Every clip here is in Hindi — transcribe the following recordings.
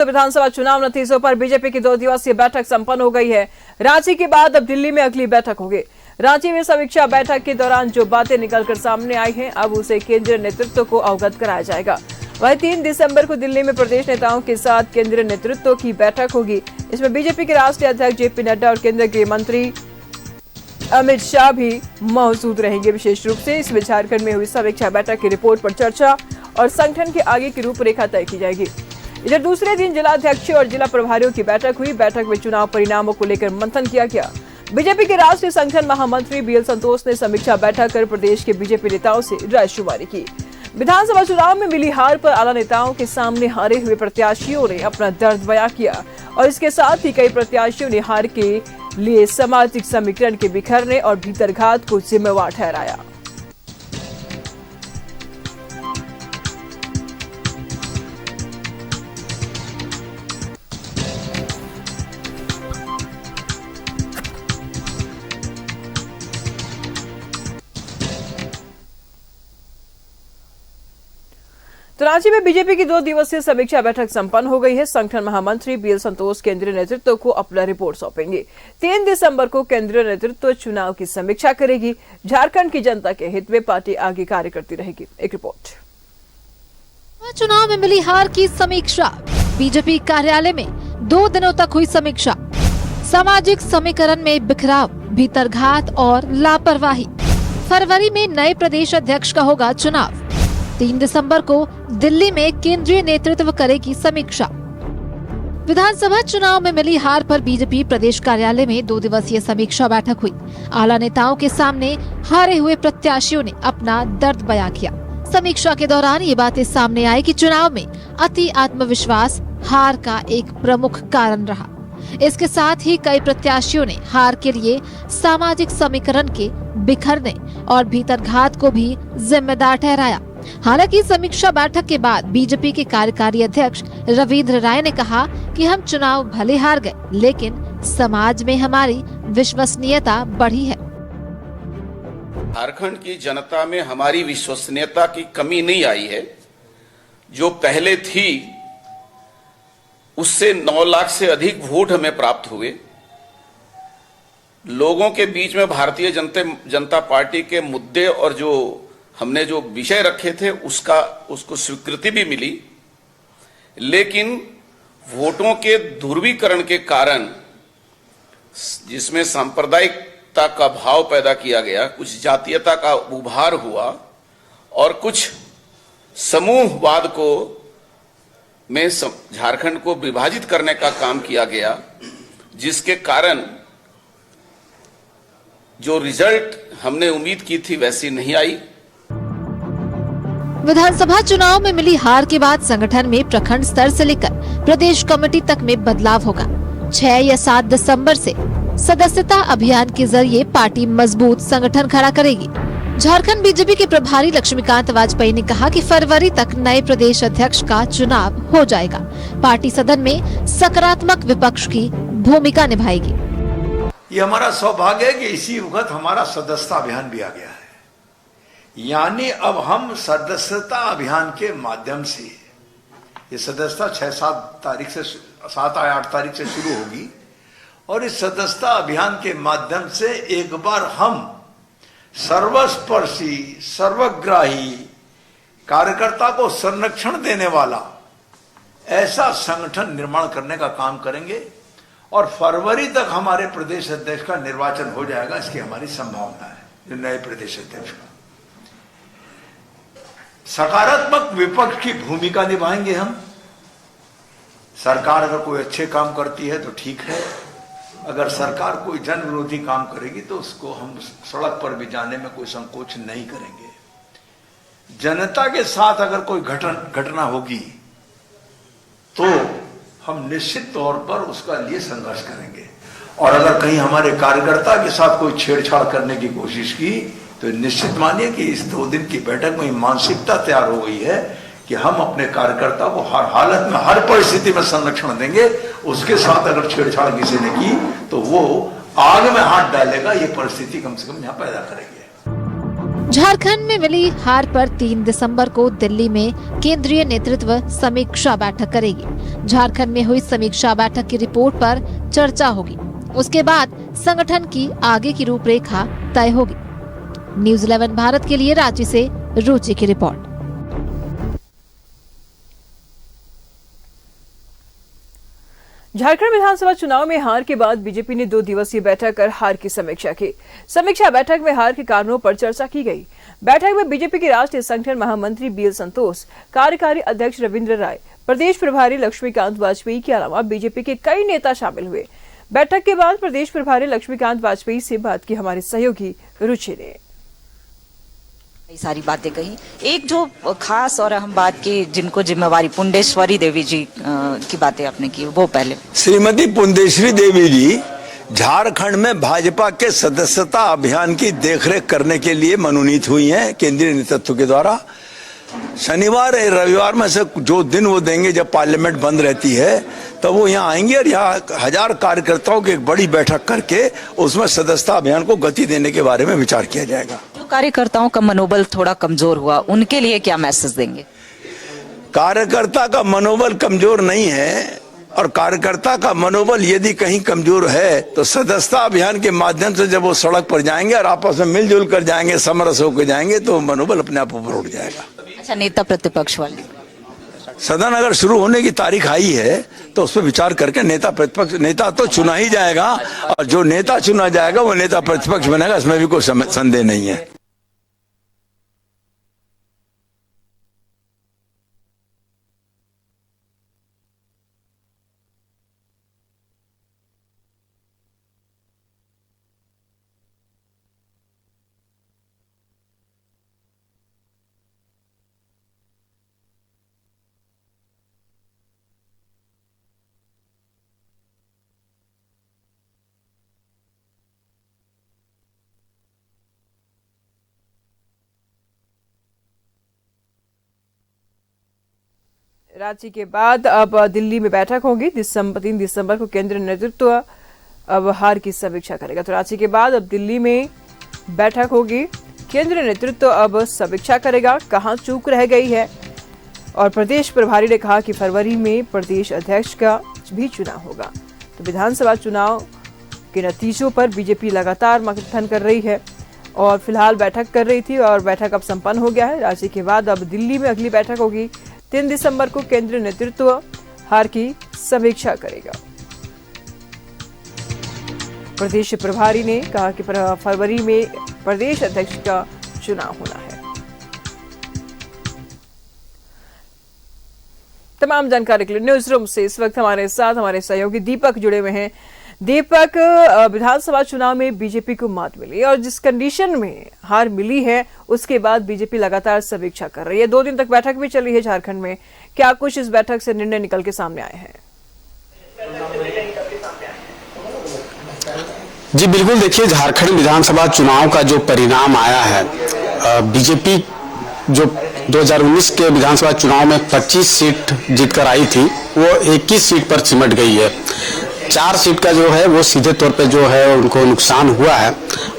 तो विधानसभा चुनाव नतीजों पर बीजेपी की 2 दिवसीय बैठक संपन्न हो गई है। रांची के बाद अब दिल्ली में अगली बैठक होगी। रांची में समीक्षा बैठक के दौरान जो बातें निकलकर सामने आई हैं, अब उसे केंद्रीय नेतृत्व को अवगत कराया जाएगा। वहीं 3 दिसंबर को दिल्ली में प्रदेश नेताओं के साथ केंद्रीय नेतृत्व की बैठक होगी। इसमें बीजेपी के राष्ट्रीय अध्यक्ष जेपी नड्डा और केंद्रीय गृह मंत्री अमित शाह भी मौजूद रहेंगे। विशेष रूप से इसमें झारखंड में हुई समीक्षा बैठक की रिपोर्ट पर चर्चा और संगठन के आगे की रूपरेखा तय की जाएगी। इधर दूसरे दिन जिलाध्यक्षों और जिला प्रभारियों की बैठक हुई। बैठक में चुनाव परिणामों को लेकर मंथन किया गया। बीजेपी के राष्ट्रीय संगठन महामंत्री बीएल संतोष ने समीक्षा बैठक कर प्रदेश के बीजेपी नेताओं से रायशुमारी की। विधानसभा चुनाव में मिली हार पर आला नेताओं के सामने हारे हुए प्रत्याशियों ने अपना दर्द बयां किया और इसके साथ ही कई प्रत्याशियों ने हार के लिए सामाजिक समीकरण के बिखरने और भीतरघात को जिम्मेवार ठहराया। तो रांची में बीजेपी की 2 दिवसीय समीक्षा बैठक संपन्न हो गई है। संगठन महामंत्री बीएल संतोष केंद्रीय नेतृत्व को अपना रिपोर्ट सौंपेंगे। 3 दिसंबर को केंद्रीय नेतृत्व चुनाव की समीक्षा करेगी। झारखंड की जनता के हित में पार्टी आगे कार्य करती रहेगी। एक रिपोर्ट। चुनाव में मिली हार की समीक्षा। बीजेपी कार्यालय में 2 दिनों तक हुई समीक्षा। सामाजिक समीकरण में बिखराव, भीतरघात और लापरवाही। फरवरी में नए प्रदेश अध्यक्ष का होगा चुनाव। 3 दिसंबर को दिल्ली में केंद्रीय नेतृत्व करेगी समीक्षा। विधानसभा चुनाव में मिली हार पर बीजेपी प्रदेश कार्यालय में 2 दिवसीय समीक्षा बैठक हुई। आला नेताओं के सामने हारे हुए प्रत्याशियों ने अपना दर्द बयां किया। समीक्षा के दौरान ये बातें सामने आई कि चुनाव में अति आत्मविश्वास हार का एक प्रमुख कारण रहा। इसके साथ ही कई प्रत्याशियों ने हार के लिए सामाजिक समीकरण के बिखरने और भीतरघात को भी जिम्मेदार ठहराया। हालांकि समीक्षा बैठक के बाद बीजेपी के कार्यकारी अध्यक्ष रविंद्र राय ने कहा कि हम चुनाव भले हार गए, लेकिन समाज में हमारी विश्वसनीयता बढ़ी है। झारखंड की जनता में हमारी विश्वसनीयता की कमी नहीं आई है। जो पहले थी उससे 9 लाख से अधिक वोट हमें प्राप्त हुए। लोगों के बीच में भारतीय जनता पार्टी के मुद्दे और जो हमने जो विषय रखे थे उसको स्वीकृति भी मिली, लेकिन वोटों के ध्रुवीकरण के कारण जिसमें सांप्रदायिकता का भाव पैदा किया गया, कुछ जातीयता का उभार हुआ और कुछ समूहवाद को में झारखंड को विभाजित करने का काम किया गया, जिसके कारण जो रिजल्ट हमने उम्मीद की थी वैसी नहीं आई। विधानसभा चुनाव में मिली हार के बाद संगठन में प्रखंड स्तर से लेकर प्रदेश कमेटी तक में बदलाव होगा। 6 या 7 दिसंबर से सदस्यता अभियान के जरिए पार्टी मजबूत संगठन खड़ा करेगी। झारखंड बीजेपी के प्रभारी लक्ष्मीकांत वाजपेयी ने कहा कि फरवरी तक नए प्रदेश अध्यक्ष का चुनाव हो जाएगा। पार्टी सदन में सकारात्मक विपक्ष की भूमिका निभाएगी। ये हमारा सौभाग्य है कि इसी वक्त हमारा सदस्यता अभियान भी आ गया है। यानी अब हम सदस्यता अभियान के माध्यम से, ये सदस्यता 7 या 8 तारीख से शुरू होगी और इस सदस्यता अभियान के माध्यम से एक बार हम सर्वस्पर्शी, सर्वग्राही, कार्यकर्ता को संरक्षण देने वाला ऐसा संगठन निर्माण करने का काम करेंगे और फरवरी तक हमारे प्रदेश अध्यक्ष का निर्वाचन हो जाएगा, इसकी हमारी संभावना है। जो नए प्रदेश अध्यक्ष का सकारात्मक विपक्ष की भूमिका निभाएंगे हम। सरकार अगर कोई अच्छे काम करती है तो ठीक है, अगर सरकार कोई जन विरोधी काम करेगी तो उसको हम सड़क पर भी जाने में कोई संकोच नहीं करेंगे। जनता के साथ अगर कोई घटना होगी तो हम निश्चित तौर पर उसका लिए संघर्ष करेंगे और अगर कहीं हमारे कार्यकर्ता के साथ कोई छेड़छाड़ करने की कोशिश की तो निश्चित मानिए कि इस 2 दिन की बैठक में मानसिकता तैयार हो गई है कि हम अपने कार्यकर्ता को हर हालत में, हर परिस्थिति में संरक्षण देंगे। उसके साथ अगर छेड़छाड़ किसी ने की तो वो आग में हाथ डालेगा। ये परिस्थिति कम से कम यहाँ पैदा करेंगे। झारखंड में मिली हार पर 3 दिसंबर को दिल्ली में केंद्रीय नेतृत्व समीक्षा बैठक करेगी। झारखंड में हुई समीक्षा बैठक की रिपोर्ट पर चर्चा होगी। उसके बाद संगठन की आगे की रूपरेखा तय होगी। न्यूज़ 11 भारत के लिए रांची से रुचि की रिपोर्ट। झारखंड विधानसभा चुनाव में हार के बाद बीजेपी ने 2 दिवसीय बैठक कर हार की समीक्षा की। समीक्षा बैठक में हार के कारणों पर चर्चा की गई। बैठक में बीजेपी के राष्ट्रीय संगठन महामंत्री बीएल संतोष, कार्यकारी अध्यक्ष रविंद्र राय, प्रदेश प्रभारी लक्ष्मीकांत वाजपेयी के अलावा बीजेपी के कई नेता शामिल हुए। बैठक के बाद प्रदेश प्रभारी लक्ष्मीकांत वाजपेयी से बात की हमारे सहयोगी रुचि ने। सारी बातें कही। एक जो खास और अहम बात की, जिनको जिम्मेवारी पुंडेश्वरी देवी जी की बातें आपने की, वो पहले। श्रीमती पुंडेश्वरी देवी जी झारखंड में भाजपा के सदस्यता अभियान की देखरेख करने के लिए मनोनीत हुई हैं केंद्रीय नेतृत्व के द्वारा। शनिवार रविवार में से जो दिन वो देंगे जब पार्लियामेंट बंद रहती है, तो वो यहाँ आएंगे और यहाँ 1000 कार्यकर्ताओं की एक बड़ी बैठक करके उसमें सदस्यता अभियान को गति देने के बारे में विचार किया जाएगा। जो कार्यकर्ताओं का मनोबल थोड़ा कमजोर हुआ, उनके लिए क्या मैसेज देंगे? कार्यकर्ता का मनोबल कमजोर नहीं है, और कार्यकर्ता का मनोबल यदि कहीं कमजोर है तो सदस्यता अभियान के माध्यम से जब वो सड़क पर जाएंगे और आपस में मिलजुल कर जाएंगे, समरस होकर जाएंगे, तो मनोबल अपने आप ऊपर उठ जाएगा। अच्छा, नेता प्रतिपक्ष वाले सदन अगर शुरू होने की तारीख आई है तो उस पर विचार करके नेता प्रतिपक्ष, नेता तो चुना ही जाएगा, और जो नेता चुना जाएगा वो नेता प्रतिपक्ष बनेगा, इसमें भी कोई संदेह नहीं है। रांची के बाद अब दिल्ली में बैठक होगी। 3 दिसंबर को केंद्रीय नेतृत्व अब हार की समीक्षा करेगा। तो रांची के बाद अब दिल्ली में बैठक होगी। केंद्रीय नेतृत्व अब समीक्षा करेगा कहां चूक रह गई है। और प्रदेश प्रभारी ने कहा कि फरवरी में प्रदेश अध्यक्ष का भी चुनाव होगा। तो विधानसभा चुनाव के नतीजों पर बीजेपी लगातार मंथन कर रही है और फिलहाल बैठक कर रही थी, और बैठक अब संपन्न हो गया है। रांची के बाद अब दिल्ली में अगली बैठक होगी। 3 दिसंबर को केंद्रीय नेतृत्व हार की समीक्षा करेगा। प्रदेश प्रभारी ने कहा कि फरवरी में प्रदेश अध्यक्ष का चुनाव होना है। तमाम जानकारी के लिए न्यूज रूम से इस वक्त हमारे साथ हमारे सहयोगी दीपक जुड़े हुए हैं। दीपक, विधानसभा चुनाव में बीजेपी को मात मिली और जिस कंडीशन में हार मिली है उसके बाद बीजेपी लगातार समीक्षा कर रही है। 2 दिन तक बैठक भी चली है झारखंड में। क्या कुछ इस बैठक से निर्णय निकल के सामने आए हैं? जी बिल्कुल, देखिए झारखंड विधानसभा चुनाव का जो परिणाम आया है, बीजेपी जो 2019 के विधानसभा चुनाव में 25 सीट जीतकर आई थी, वो 21 सीट पर सिमट गई है। 4 सीट का जो है वो सीधे तौर पे जो है उनको नुकसान हुआ है,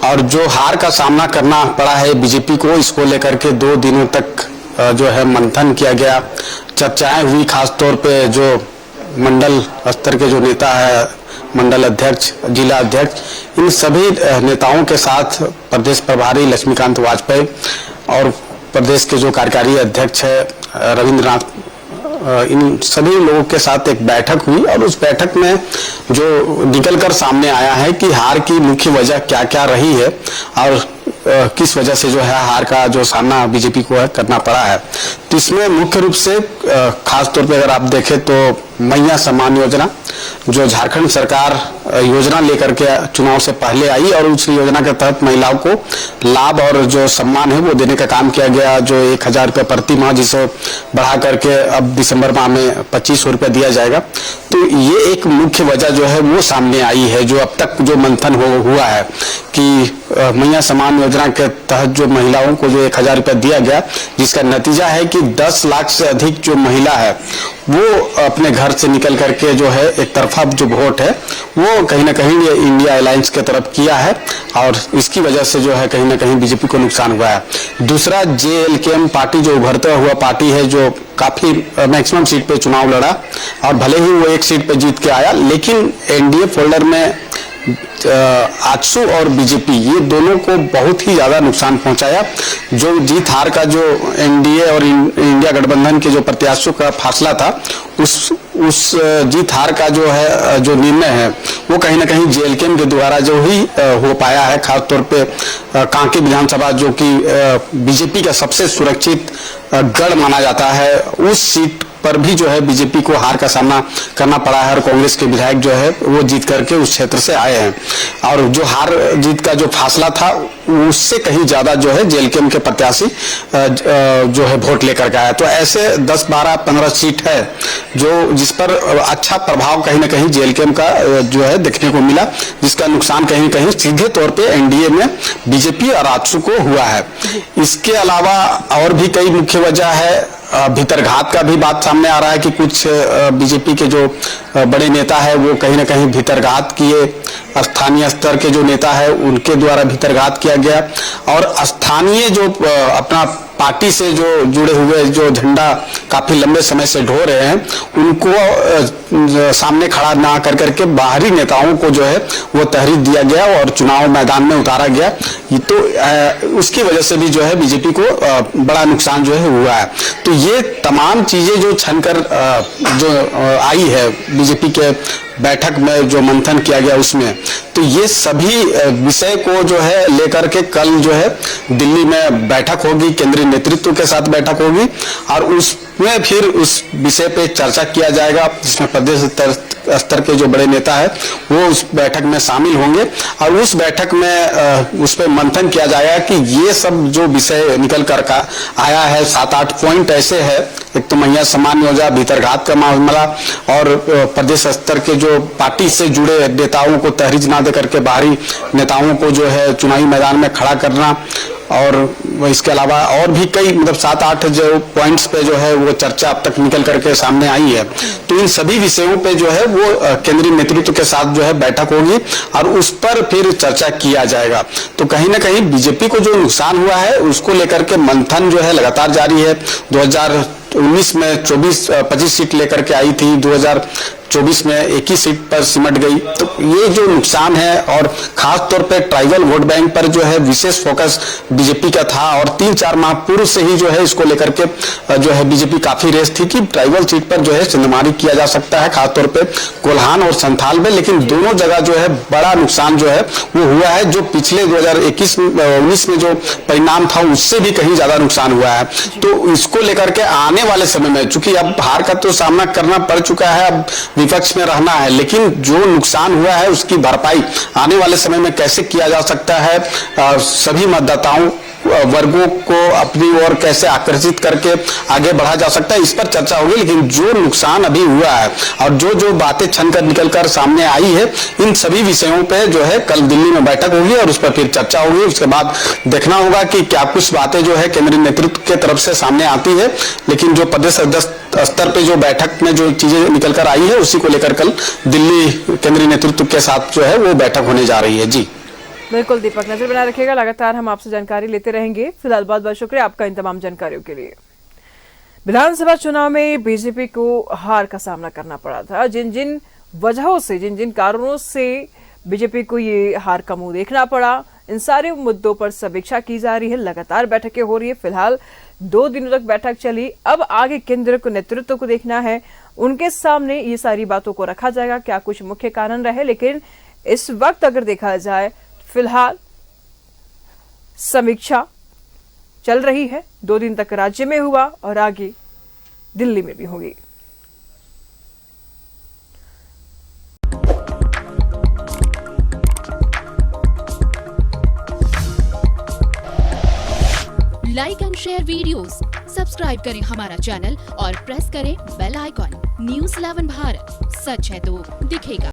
और जो हार का सामना करना पड़ा है बीजेपी को, इसको लेकर के 2 दिनों तक जो है मंथन किया गया, चर्चाएं हुई। खास तौर पे जो मंडल स्तर के जो नेता है, मंडल अध्यक्ष, जिला अध्यक्ष, इन सभी नेताओं के साथ प्रदेश प्रभारी लक्ष्मीकांत वाजपेयी और प्रदेश के जो कार्यकारी अध्यक्ष है रविंद्रनाथ, इन सभी लोगों के साथ एक बैठक हुई, और उस बैठक में जो निकलकर सामने आया है कि हार की मुख्य वजह क्या क्या रही है और किस वजह से जो है हार का जो सामना बीजेपी को करना पड़ा है। तो इसमें मुख्य रूप से खास तौर पे अगर आप देखें तो मैया सम्मान योजना, जो झारखंड सरकार योजना लेकर के चुनाव से पहले आई, और उस योजना के तहत महिलाओं को लाभ और जो सम्मान है वो देने का काम किया गया, जो 1000 रुपये प्रति माह, जिसे बढ़ा करके अब दिसंबर माह में 2500 रुपये दिया जाएगा। तो ये एक मुख्य वजह जो है वो सामने आई है, जो अब तक जो मंथन हुआ है कि मैया समान योजना के तहत जो महिलाओं को जो 1000 रुपया दिया गया, जिसका नतीजा है कि 10 लाख से अधिक जो महिला है वो अपने घर से निकल करके जो है एक तरफा जो वोट है वो कहीं ना कहीं ये इंडिया अलायंस के तरफ किया है और इसकी वजह से जो है कहीं ना कहीं बीजेपी को नुकसान हुआ है। दूसरा JLKM पार्टी जो उभरता हुआ पार्टी है, जो काफी मैक्सिमम सीट पे चुनाव लड़ा और भले ही वो एक सीट पे जीत के आया, लेकिन एनडीए फोल्डर में आजसू और बीजेपी ये दोनों को बहुत ही ज्यादा नुकसान पहुंचाया। जो जीत हार का जो एनडीए और इंडिया गठबंधन के जो प्रत्याशियों का फासला था, उस जीत हार का जो है जो निर्णय है वो कहीं ना कहीं JLKM के द्वारा जो ही हो पाया है। खासतौर पे कांके विधानसभा जो कि बीजेपी का सबसे सुरक्षित गढ़ माना जाता है, उस सीट पर भी जो है बीजेपी को हार का सामना करना पड़ा है और कांग्रेस के विधायक जो है वो जीत करके उस क्षेत्र से आए हैं और जो हार जीत का जो फासला था उससे कहीं ज्यादा जो है JLKM के प्रत्याशी जो है वोट लेकर के आया। तो ऐसे 10, 12, 15 सीट है जो जिस पर अच्छा प्रभाव कहीं ना कहीं JLKM का जो है देखने को मिला, जिसका नुकसान कहीं कहीं सीधे तौर पे एनडीए में बीजेपी और आजसू को हुआ है। इसके अलावा और भी कई मुख्य वजह है। भीतरघात का भी बात सामने आ रहा है कि कुछ बीजेपी के जो बड़े नेता है वो कहीं ना कहीं भीतरघात किए, स्थानीय स्तर के जो नेता है उनके द्वारा भीतरघात किया गया और स्थानीय जो अपना पार्टी से जो जुड़े हुए जो झंडा काफी लंबे समय से ढो रहे हैं उनको सामने खड़ा ना कर करके बाहरी नेताओं को जो है वो तहरीर दिया गया और चुनाव मैदान में उतारा गया। तो उसकी वजह से भी जो है बीजेपी को बड़ा नुकसान जो है हुआ है। तो ये तमाम चीजें जो छनकर जो आई है बीजेपी के बैठक में जो मंथन किया गया उसमें, तो ये सभी विषय को जो है लेकर के कल जो है दिल्ली में बैठक होगी, केंद्रीय नेतृत्व के साथ बैठक होगी और उसमें फिर उस विषय पे चर्चा किया जाएगा, जिसमें प्रदेश स्तर के जो बड़े नेता है वो उस बैठक में शामिल होंगे और उस बैठक में उस पर मंथन किया जाएगा कि ये सब जो विषय निकल कर का आया है 7-8 पॉइंट ऐसे है। एक तो मैया समान योजना, भीतरघात का मामला और प्रदेश स्तर के जो पार्टी से जुड़े नेताओं को तहरीर ना दे करके बाहरी नेताओं को जो है चुनावी मैदान में खड़ा करना और इसके अलावा और भी कई मतलब 7-8 जो पॉइंट्स पे जो है वो चर्चा अब तक निकल करके सामने आई है। तो इन सभी विषयों पे जो है वो केंद्रीय नेतृत्व के साथ जो है बैठक होगी और उस पर फिर चर्चा किया जाएगा। तो कहीं ना कहीं बीजेपी को जो नुकसान हुआ है उसको लेकर के मंथन जो है लगातार जारी है। 2019 में 25 सीट लेकर के आई थी, 2024 में एक ही सीट पर सिमट गई। तो ये जो नुकसान है और खास तौर पे ट्राइबल वोट बैंक पर जो है विशेष फोकस बीजेपी का था और 3-4 माह पूर्व से ही जो है इसको लेकर के जो है बीजेपी काफी रेस थी कि ट्राइबल सीट पर जो है सिंधमारी किया जा सकता है, खासतौर पे कोल्हान और संथाल में, लेकिन दोनों जगह जो है बड़ा नुकसान जो है वो हुआ है। जो पिछले 2021-19 में जो परिणाम था उससे भी कहीं ज्यादा नुकसान हुआ है। तो इसको लेकर के आने वाले समय में, चूंकि अब हार का तो सामना करना पड़ चुका है, अब विपक्ष में रहना है, लेकिन जो नुकसान हुआ है उसकी भरपाई आने वाले समय में कैसे किया जा सकता है, सभी मतदाताओं वर्गों को अपनी ओर कैसे आकर्षित करके आगे बढ़ा जा सकता है, इस पर चर्चा होगी। लेकिन जो नुकसान अभी हुआ है और जो जो बातें छनकर निकलकर सामने आई है, इन सभी विषयों पे जो है कल दिल्ली में बैठक होगी और उस पर फिर चर्चा होगी। उसके बाद देखना होगा कि क्या कुछ बातें जो है केंद्रीय नेतृत्व के तरफ से सामने आती है। लेकिन जो प्रदेश स्तर पे जो बैठक में जो चीजें निकल कर आई है उसी को लेकर कल दिल्ली केंद्रीय नेतृत्व के साथ जो है वो बैठक होने जा रही है। जी बिल्कुल दीपक, नजर बनाए रखिएगा, लगातार हम आपसे जानकारी लेते रहेंगे। फिलहाल बहुत बहुत शुक्रिया आपका इन तमाम जानकारियों के लिए। विधानसभा चुनाव में बीजेपी को हार का सामना करना पड़ा था। जिन जिन वजहों से, जिन जिन कारणों से बीजेपी को ये हार का मुंह देखना पड़ा, इन सारे मुद्दों पर समीक्षा की जा रही है, लगातार बैठकें हो रही है। फिलहाल 2 दिनों तक बैठक चली, अब आगे केंद्र को नेतृत्व को देखना है, उनके सामने ये सारी बातों को रखा जाएगा, क्या कुछ मुख्य कारण रहे। लेकिन इस वक्त अगर देखा जाए फिलहाल समीक्षा चल रही है, 2 दिन तक राज्य में हुआ और आगे दिल्ली में भी होगी। Like and share videos, subscribe करें हमारा चैनल और प्रेस करें बेल आइकॉन। न्यूज़ 11 भारत, सच है तो दिखेगा।